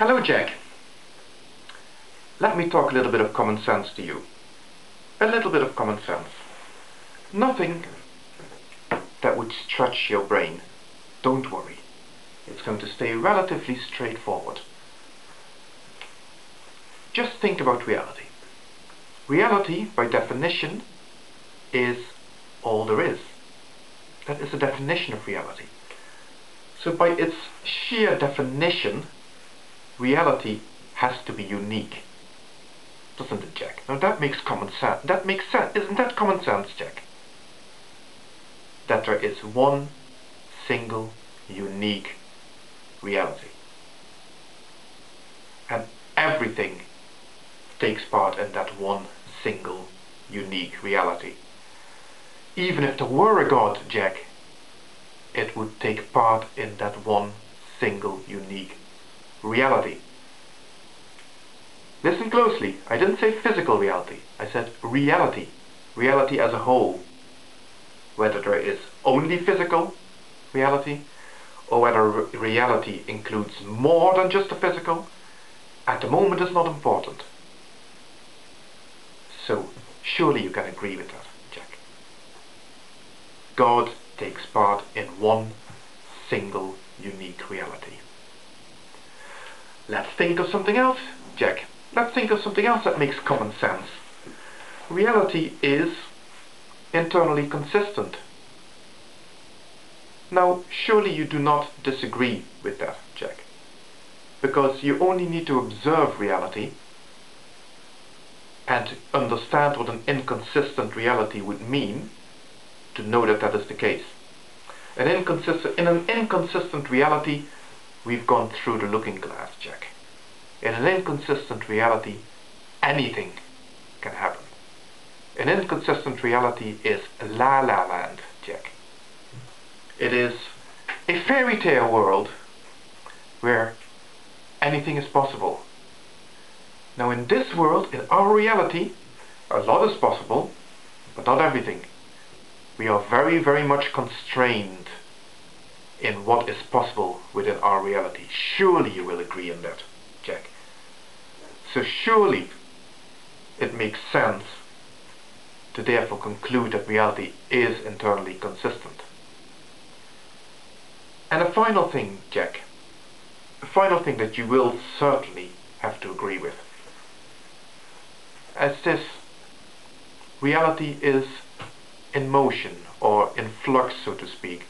Hello, Jack. Let me talk a little bit of common sense to you. A little bit of common sense. Nothing that would stretch your brain. Don't worry. It's going to stay relatively straightforward. Just think about reality. Reality, by definition, is all there is. That is the definition of reality. So by its sheer definition, reality has to be unique. Doesn't it, Jack? Now that makes common sense. That makes sense. Isn't that common sense, Jack? That there is one single, unique reality. And everything takes part in that one single, unique reality. Even if there were a God, Jack, it would take part in that one single, unique reality. Listen closely. I didn't say physical reality. I said reality. Reality as a whole. Whether there is only physical reality or whether reality includes more than just the physical, at the moment is not important. So, surely you can agree with that, Jack. God takes part in one single, unique reality. Let's think of something else, Jack. Let's think of something else that makes common sense. Reality is internally consistent. Now, surely you do not disagree with that, Jack. Because you only need to observe reality and to understand what an inconsistent reality would mean to know that that is the case. In an inconsistent reality, we've gone through the looking glass, Jack. In an inconsistent reality, anything can happen. An inconsistent reality is La La Land, Jack. It is a fairy tale world where anything is possible. Now in this world, in our reality, a lot is possible, but not everything. We are very, very much constrained in what is possible within our reality. Surely you will agree on that, Jack. So surely it makes sense to therefore conclude that reality is internally consistent. And a final thing, Jack, a final thing that you will certainly have to agree with, as this: reality is in motion, or in flux, so to speak.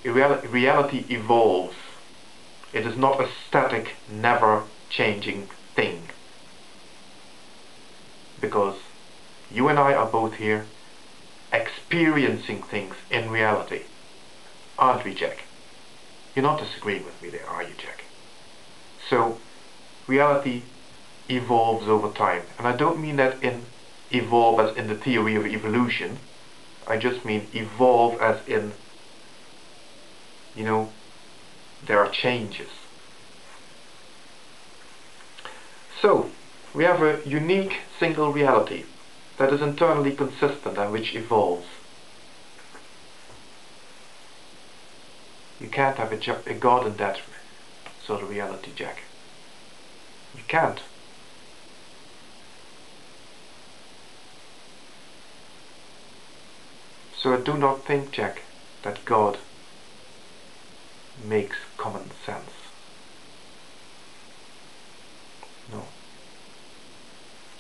Reality evolves. It is not a static, never changing thing. Because you and I are both here experiencing things in reality. Aren't we, Jack? You're not disagreeing with me there, are you, Jack? So, reality evolves over time. And I don't mean that in evolve as in the theory of evolution. I just mean evolve as in, there are changes. So, we have a unique single reality that is internally consistent and which evolves. You can't have a God in that sort of reality, Jack. You can't. So I do not think, Jack, that God makes common sense. No.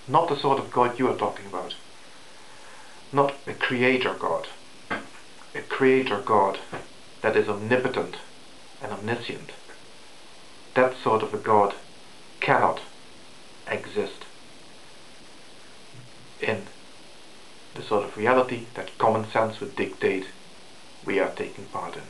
Not the sort of God you are talking about. Not a creator God. A creator God that is omnipotent and omniscient. That sort of a God cannot exist in the sort of reality that common sense would dictate we are taking part in.